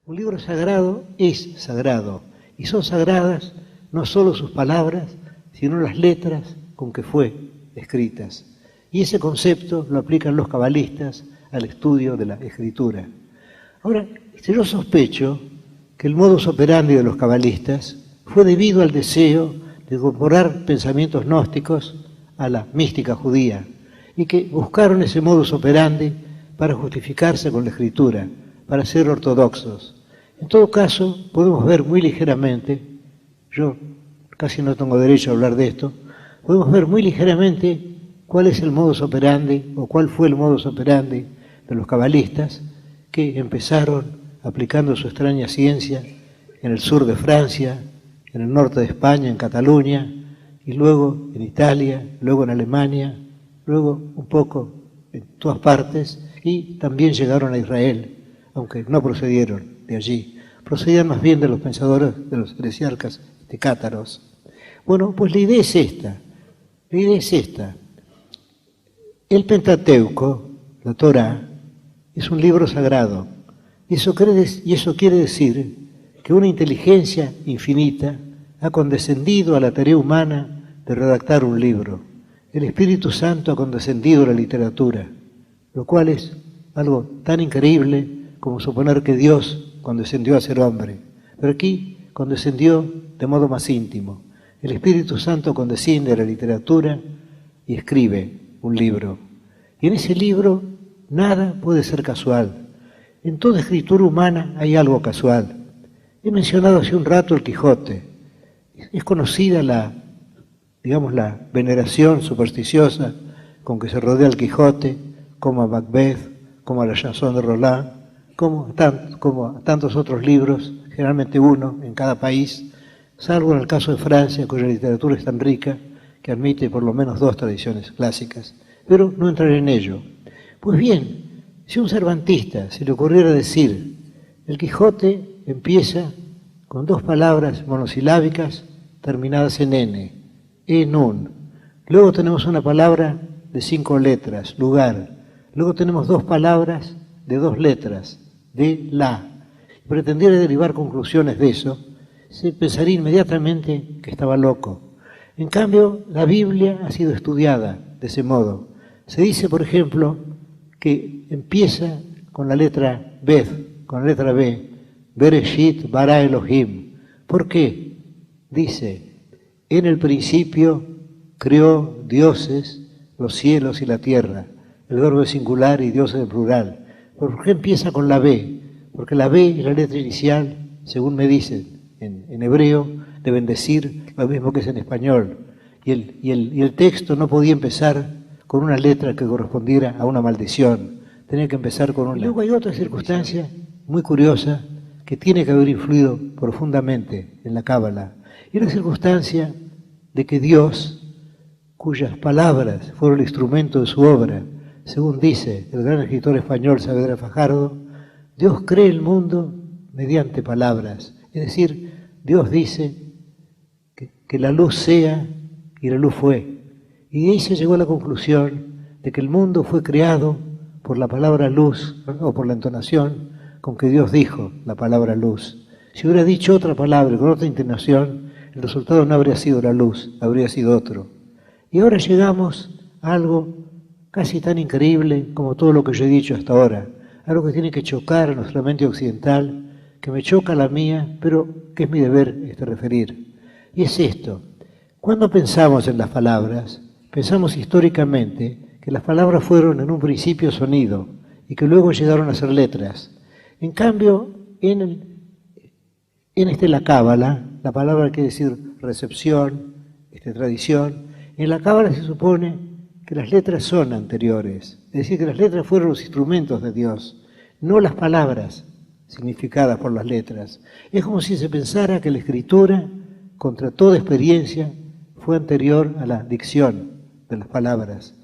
Un libro sagrado es sagrado, y son sagradas no solo sus palabras, sino las letras con que fue escritas. Y ese concepto lo aplican los cabalistas al estudio de la escritura. Ahora, yo sospecho que el modus operandi de los cabalistas fue debido al deseo de incorporar pensamientos gnósticos a la mística judía, y que buscaron ese modus operandi para justificarse con la escritura, para ser ortodoxos. En todo caso, podemos ver muy ligeramente, yo casi no tengo derecho a hablar de esto, podemos ver muy ligeramente cuál es el modus operandi, o cuál fue el modus operandi de los cabalistas, que empezaron aplicando su extraña ciencia en el sur de Francia, en el norte de España, en Cataluña, y luego en Italia, luego en Alemania, luego un poco en todas partes, y también llegaron a Israel, aunque no procedieron de allí, procedían más bien de los pensadores, de los heresiarcas de cátaros. Bueno, pues la idea es esta, el Pentateuco, la Torá, es un libro sagrado, y eso quiere decir que una inteligencia infinita ha condescendido a la tarea humana de redactar un libro. El Espíritu Santo ha condescendido a la literatura, lo cual es algo tan increíble como suponer que Dios condescendió a ser hombre. Pero aquí condescendió de modo más íntimo. El Espíritu Santo condesciende a la literatura y escribe un libro. Y en ese libro nada puede ser casual. En toda escritura humana hay algo casual. He mencionado hace un rato el Quijote. Es conocida la veneración supersticiosa con que se rodea el Quijote, como a Macbeth, como a la Chanson de Roland, como a tantos otros libros, generalmente uno en cada país, salvo en el caso de Francia, cuya literatura es tan rica que admite por lo menos 2 tradiciones clásicas. Pero no entraré en ello. Pues bien, si a un cervantista se le ocurriera decir, el Quijote empieza con 2 palabras monosilábicas terminadas en N, en-un. Luego tenemos una palabra de 5 letras, lugar. Luego tenemos 2 palabras de 2 letras, de la. Pretendiera derivar conclusiones de eso, se pensaría inmediatamente que estaba loco. En cambio, la Biblia ha sido estudiada de ese modo. Se dice, por ejemplo, que empieza con la letra Bet, con la letra B, Bereshit bara Elohim. ¿Por qué? Dice, en el principio creó dioses, los cielos y la tierra. El verbo es singular y Dios es plural. ¿Por qué empieza con la B? Porque la B es la letra inicial, según me dicen en hebreo, deben decir lo mismo que es en español. Y el texto no podía empezar con una letra que correspondiera a una maldición. Tenía que empezar con una. Luego hay otra circunstancia muy curiosa que tiene que haber influido profundamente en la Cábala. Y la circunstancia de que Dios, cuyas palabras fueron el instrumento de su obra, según dice el gran escritor español Saavedra Fajardo, Dios cree el mundo mediante palabras. Es decir, Dios dice que la luz sea y la luz fue. Y de ahí se llegó a la conclusión de que el mundo fue creado por la palabra luz o por la entonación con que Dios dijo la palabra luz. Si hubiera dicho otra palabra con otra intonación, el resultado no habría sido la luz, habría sido otro. Y ahora llegamos a algo casi tan increíble como todo lo que yo he dicho hasta ahora, algo que tiene que chocar a nuestra mente occidental, que me choca la mía, pero que es mi deber referir. Y es esto: cuando pensamos en las palabras, pensamos históricamente que las palabras fueron en un principio sonido y que luego llegaron a ser letras. En cambio, en la Cábala, la palabra quiere decir recepción, tradición. En la Cábala se supone que las letras son anteriores, es decir, que las letras fueron los instrumentos de Dios, no las palabras significadas por las letras. Es como si se pensara que la escritura, contra toda experiencia, fue anterior a la dicción de las palabras.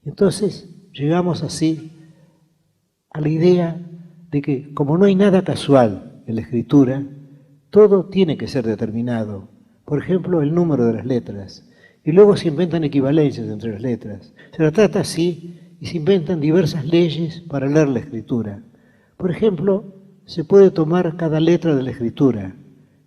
Entonces, llegamos así a la idea de que, como no hay nada casual en la escritura, todo tiene que ser determinado. Por ejemplo, el número de las letras. Y luego se inventan equivalencias entre las letras. Se la trata así y se inventan diversas leyes para leer la escritura. Por ejemplo, se puede tomar cada letra de la escritura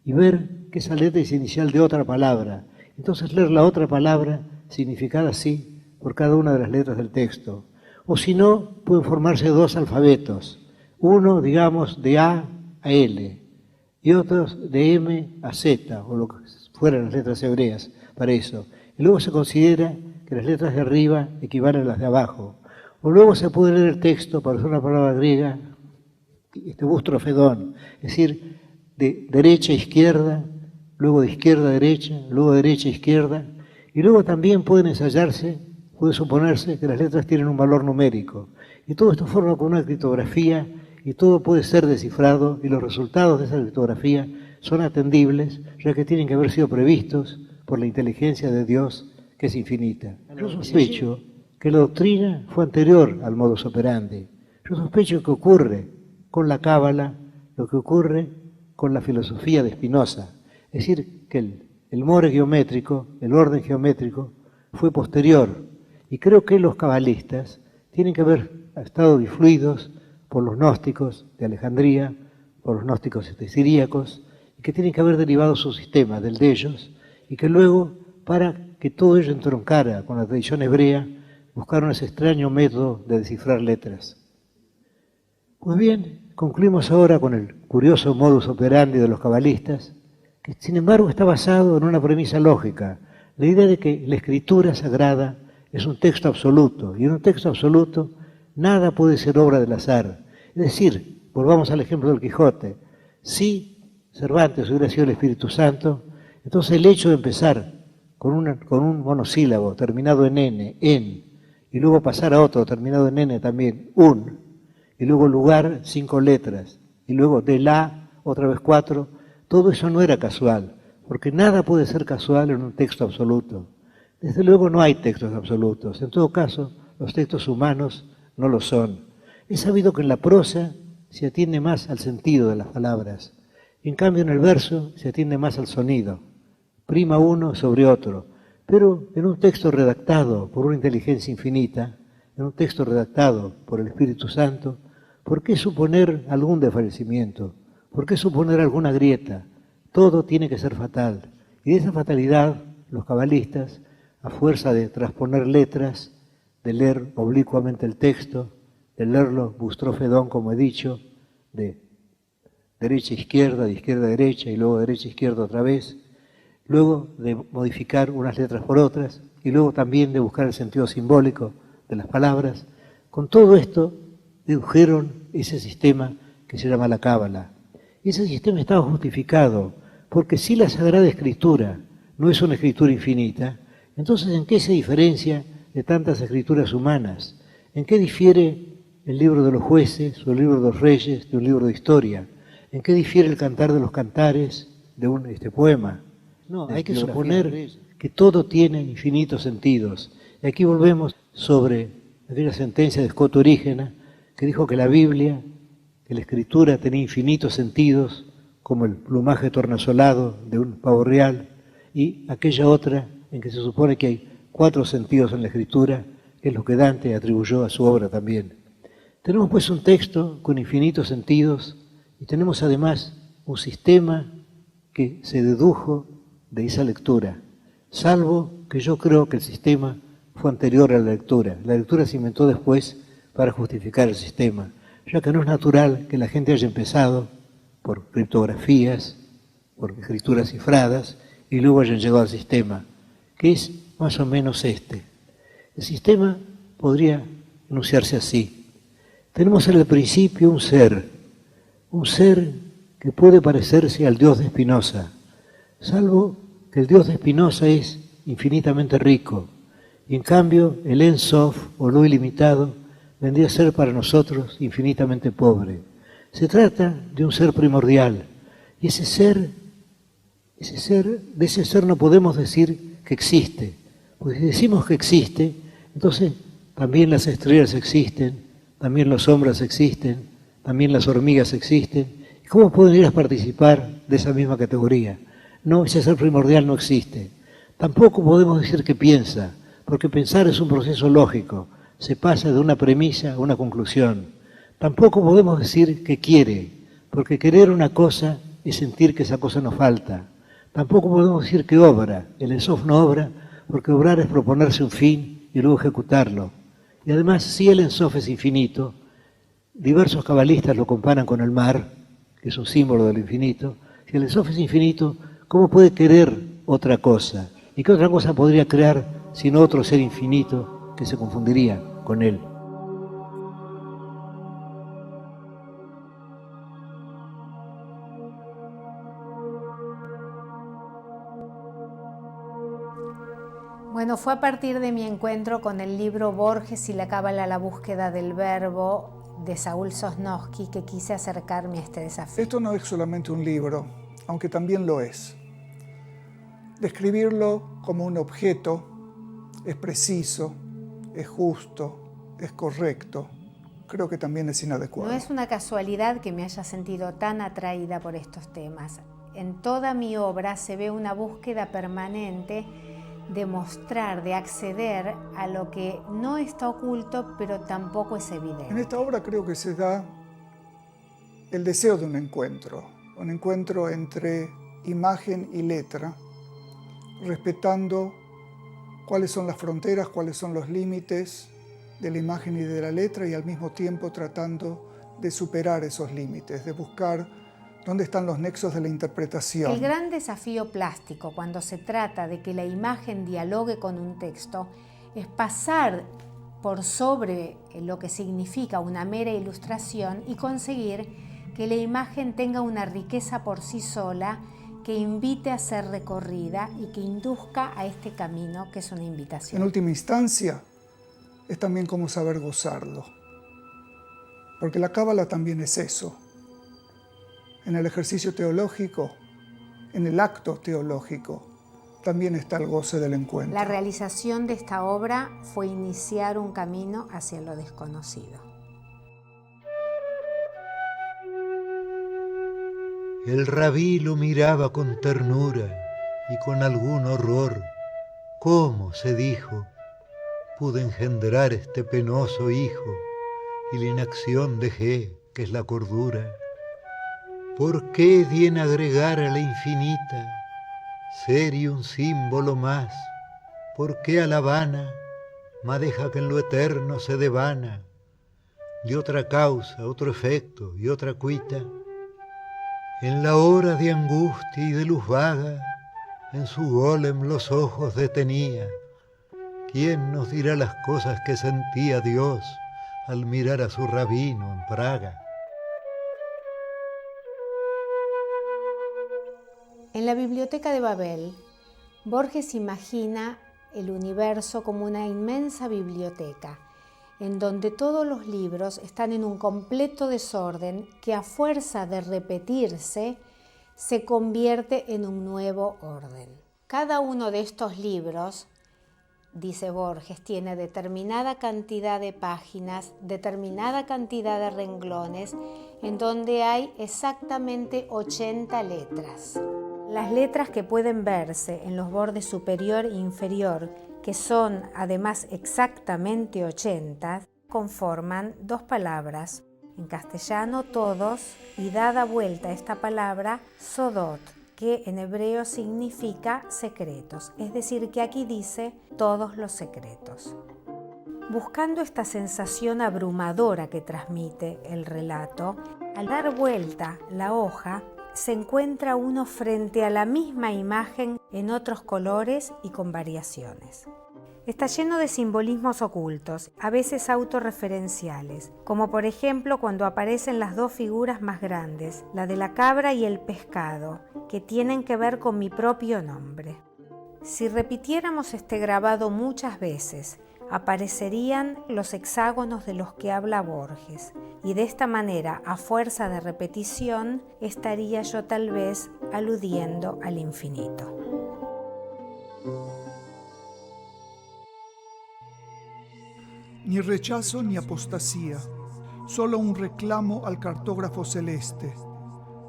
y ver que esa letra es inicial de otra palabra. Entonces leer la otra palabra significada así por cada una de las letras del texto. O si no, pueden formarse dos alfabetos. Uno, digamos, de A a L y otros de M a Z, o lo que fueran las letras hebreas para eso. Y luego se considera que las letras de arriba equivalen a las de abajo. O luego se puede leer el texto para usar una palabra griega, bustrofedón, es decir, de derecha a izquierda, luego de izquierda a derecha, luego de derecha a izquierda, y luego también pueden ensayarse, puede suponerse que las letras tienen un valor numérico. Y todo esto forma con una criptografía y todo puede ser descifrado y los resultados de esa criptografía son atendibles, ya que tienen que haber sido previstos por la inteligencia de Dios, que es infinita. Yo sospecho que la doctrina fue anterior al modus operandi. Yo sospecho que ocurre con la cábala lo que ocurre con la filosofía de Spinoza. Es decir, que el more geométrico, el orden geométrico, fue posterior. Y creo que los cabalistas tienen que haber estado influidos por los gnósticos de Alejandría, por los gnósticos siríacos, y que tienen que haber derivado su sistema del de ellos, y que luego, para que todo ello entroncara con la tradición hebrea, buscaron ese extraño método de descifrar letras. Pues bien, concluimos ahora con el curioso modus operandi de los cabalistas, que sin embargo está basado en una premisa lógica, la idea de que la escritura sagrada es un texto absoluto, y en un texto absoluto nada puede ser obra del azar. Es decir, volvamos al ejemplo del Quijote, si Cervantes hubiera sido el Espíritu Santo, entonces el hecho de empezar con un monosílabo terminado en N, en, y luego pasar a otro terminado en N también, un, y luego lugar 5 letras, y luego de la otra vez 4, todo eso no era casual, porque nada puede ser casual en un texto absoluto. Desde luego no hay textos absolutos, en todo caso los textos humanos no lo son. Es sabido que en la prosa se atiende más al sentido de las palabras, en cambio en el verso se atiende más al sonido, prima uno sobre otro, pero en un texto redactado por una inteligencia infinita, en un texto redactado por el Espíritu Santo, ¿por qué suponer algún desfallecimiento? ¿Por qué suponer alguna grieta? Todo tiene que ser fatal. Y de esa fatalidad, los cabalistas, a fuerza de transponer letras, de leer oblicuamente el texto, de leerlo bustrofedón, como he dicho, de derecha a izquierda, de izquierda a derecha y luego derecha a izquierda otra vez, luego de modificar unas letras por otras y luego también de buscar el sentido simbólico de las palabras, con todo esto dedujeron ese sistema que se llama la cábala. Y ese sistema estaba justificado, porque si la Sagrada Escritura no es una escritura infinita, entonces ¿en qué se diferencia de tantas escrituras humanas? ¿En qué difiere el libro de los jueces o el libro de los reyes de un libro de historia? ¿En qué difiere el cantar de los cantares de un poema? No, hay que suponer que todo tiene infinitos sentidos. Y aquí volvemos sobre aquella sentencia de Scott Orígena que dijo que la Biblia, que la Escritura tenía infinitos sentidos, como el plumaje tornasolado de un pavo real, y aquella otra en que se supone que hay 4 sentidos en la Escritura, que es lo que Dante atribuyó a su obra también. Tenemos pues un texto con infinitos sentidos y tenemos además un sistema que se dedujo de esa lectura, salvo que yo creo que el sistema fue anterior a la lectura. La lectura se inventó después para justificar el sistema, ya que no es natural que la gente haya empezado por criptografías, por escrituras cifradas, y luego hayan llegado al sistema, que es más o menos este. El sistema podría enunciarse así. Tenemos en el principio un ser que puede parecerse al Dios de Spinoza, salvo que el Dios de Spinoza es infinitamente rico, y en cambio el En Sof, o lo ilimitado, vendría a ser para nosotros infinitamente pobre. Se trata de un ser primordial, y de ese ser no podemos decir que existe, porque si decimos que existe, entonces también las estrellas existen, también los hombres existen, también las hormigas existen. ¿Y cómo pueden ir a participar de esa misma categoría? No, ese ser primordial no existe. Tampoco podemos decir que piensa, porque pensar es un proceso lógico, se pasa de una premisa a una conclusión. Tampoco podemos decir que quiere, porque querer una cosa es sentir que esa cosa nos falta. Tampoco podemos decir que obra. El Ensof no obra, porque obrar es proponerse un fin y luego ejecutarlo. Y además, si el Ensof es infinito, diversos cabalistas lo comparan con el mar, que es un símbolo del infinito. Si el Ensof es infinito, ¿cómo puede querer otra cosa? ¿Y qué otra cosa podría crear sino otro ser infinito que se confundiría con él? Bueno, fue a partir de mi encuentro con el libro Borges y la cábala a la búsqueda del verbo de Saúl Sosnowski que quise acercarme a este desafío. Esto no es solamente un libro, aunque también lo es. Describirlo como un objeto es preciso, es justo, es correcto. Creo que también es inadecuado. No es una casualidad que me haya sentido tan atraída por estos temas. En toda mi obra se ve una búsqueda permanente de mostrar, de acceder a lo que no está oculto, pero tampoco es evidente. En esta obra creo que se da el deseo de un encuentro entre imagen y letra, respetando cuáles son las fronteras, cuáles son los límites de la imagen y de la letra, y al mismo tiempo tratando de superar esos límites, de buscar dónde están los nexos de la interpretación. El gran desafío plástico cuando se trata de que la imagen dialogue con un texto es pasar por sobre lo que significa una mera ilustración y conseguir que la imagen tenga una riqueza por sí sola que invite a ser recorrida y que induzca a este camino que es una invitación. En última instancia, es también como saber gozarlo, porque la cábala también es eso. En el ejercicio teológico, en el acto teológico, también está el goce del encuentro. La realización de esta obra fue iniciar un camino hacia lo desconocido. El rabí lo miraba con ternura y con algún horror. ¿Cómo, se dijo, pude engendrar este penoso hijo y la inacción dejé, que es la cordura? ¿Por qué di en agregar a la infinita ser y un símbolo más? ¿Por qué a la vana madeja que en lo eterno se devana? De otra causa, otro efecto y otra cuita. En la hora de angustia y de luz vaga, en su golem los ojos detenía. ¿Quién nos dirá las cosas que sentía Dios al mirar a su rabino en Praga? En la biblioteca de Babel, Borges imagina el universo como una inmensa biblioteca, en donde todos los libros están en un completo desorden que a fuerza de repetirse se convierte en un nuevo orden. Cada uno de estos libros, dice Borges, tiene determinada cantidad de páginas, determinada cantidad de renglones, en donde hay exactamente 80 letras. Las letras que pueden verse en los bordes superior e inferior, que son además exactamente 80, conforman dos palabras, en castellano todos, y dada vuelta esta palabra, sodot, que en hebreo significa secretos, es decir, que aquí dice todos los secretos. Buscando esta sensación abrumadora que transmite el relato, al dar vuelta la hoja, se encuentra uno frente a la misma imagen en otros colores y con variaciones. Está lleno de simbolismos ocultos, a veces autorreferenciales, como por ejemplo cuando aparecen las dos figuras más grandes, la de la cabra y el pescado, que tienen que ver con mi propio nombre. Si repitiéramos este grabado muchas veces, aparecerían los hexágonos de los que habla Borges, y de esta manera, a fuerza de repetición, estaría yo tal vez aludiendo al infinito. Ni rechazo ni apostasía, solo un reclamo al cartógrafo celeste,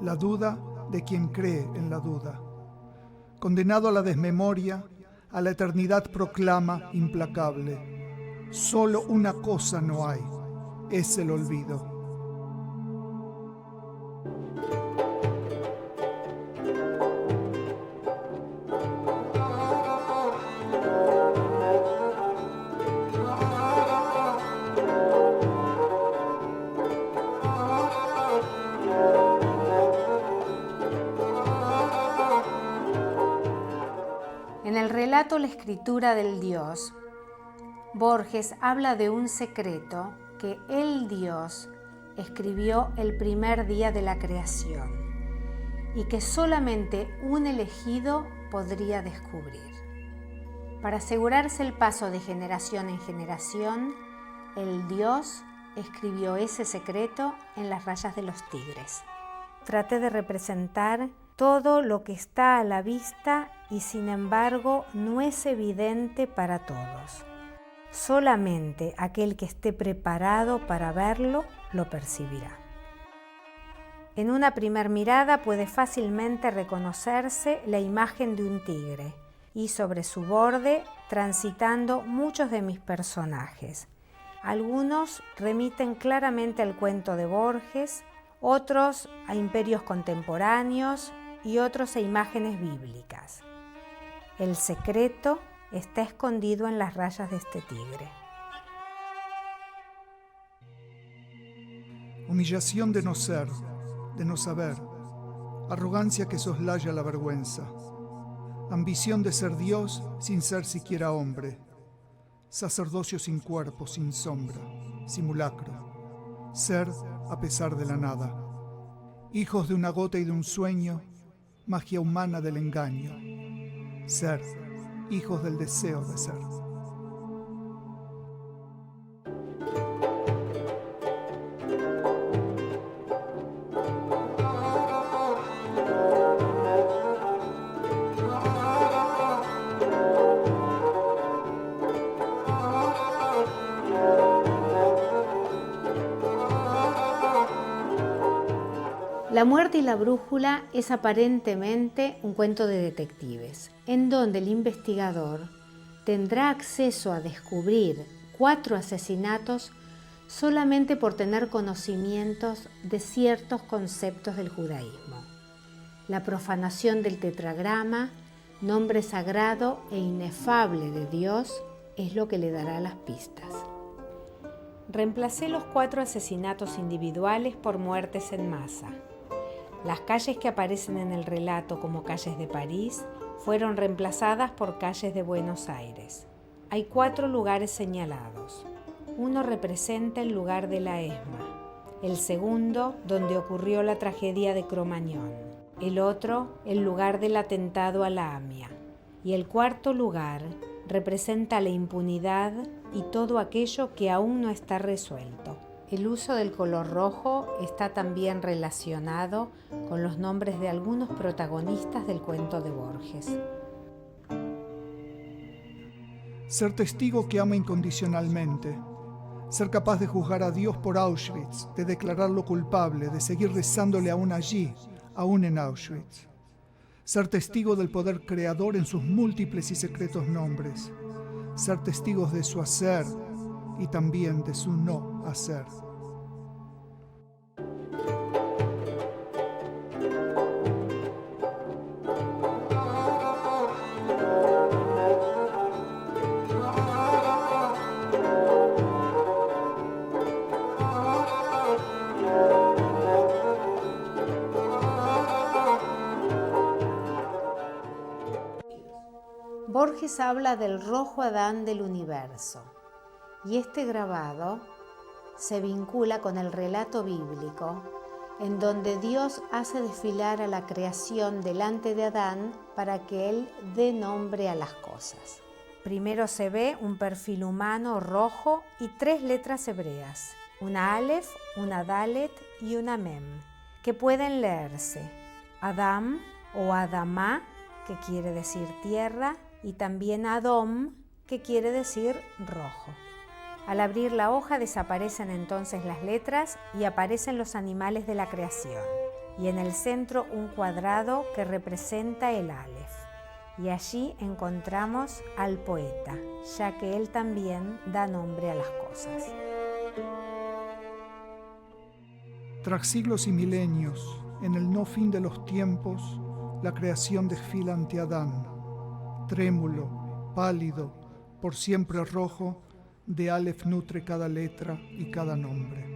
la duda de quien cree en la duda. Condenado a la desmemoria, a la eternidad proclama implacable. Solo una cosa no hay, es el olvido. relato La escritura del Dios, Borges habla de un secreto que el Dios escribió el primer día de la creación y que solamente un elegido podría descubrir. Para asegurarse el paso de generación en generación, el Dios escribió ese secreto en las rayas de los tigres. Traté de representar todo lo que está a la vista y sin embargo no es evidente para todos. Solamente aquel que esté preparado para verlo lo percibirá. En una primer mirada puede fácilmente reconocerse la imagen de un tigre y sobre su borde transitando muchos de mis personajes. Algunos remiten claramente al cuento de Borges, otros a imperios contemporáneos y otros a imágenes bíblicas. El secreto está escondido en las rayas de este tigre. Humillación de no ser, de no saber, arrogancia que soslaya la vergüenza, ambición de ser Dios sin ser siquiera hombre, sacerdocio sin cuerpo, sin sombra, simulacro, ser a pesar de la nada, hijos de una gota y de un sueño, magia humana del engaño, ser, hijos del deseo de ser. La muerte y la brújula es aparentemente un cuento de detectives, en donde el investigador tendrá acceso a descubrir 4 asesinatos solamente por tener conocimientos de ciertos conceptos del judaísmo. La profanación del tetragrama, nombre sagrado e inefable de Dios, es lo que le dará las pistas. Reemplacé los 4 asesinatos individuales por muertes en masa. Las calles que aparecen en el relato como calles de París fueron reemplazadas por calles de Buenos Aires. Hay 4 lugares señalados. Uno representa el lugar de la ESMA, el segundo donde ocurrió la tragedia de Cromañón, el otro el lugar del atentado a la AMIA y el cuarto lugar representa la impunidad y todo aquello que aún no está resuelto. El uso del color rojo está también relacionado con los nombres de algunos protagonistas del cuento de Borges. Ser testigo que ama incondicionalmente, ser capaz de juzgar a Dios por Auschwitz, de declararlo culpable, de seguir rezándole aún allí, aún en Auschwitz. Ser testigo del poder creador en sus múltiples y secretos nombres, ser testigos de su hacer y también de su no hacer. Borges habla del rojo Adán del universo, y este grabado se vincula con el relato bíblico, en donde Dios hace desfilar a la creación delante de Adán para que él dé nombre a las cosas. Primero se ve un perfil humano rojo y 3 letras hebreas, una Aleph, una Dalet y una Mem, que pueden leerse Adam o Adamá, que quiere decir tierra, y también Adom, que quiere decir rojo. Al abrir la hoja desaparecen entonces las letras y aparecen los animales de la creación, y en el centro un cuadrado que representa el Aleph. Y allí encontramos al poeta, ya que él también da nombre a las cosas. Tras siglos y milenios, en el no fin de los tiempos, la creación desfila ante Adán. Trémulo, pálido, por siempre rojo, de Aleph nutre cada letra y cada nombre.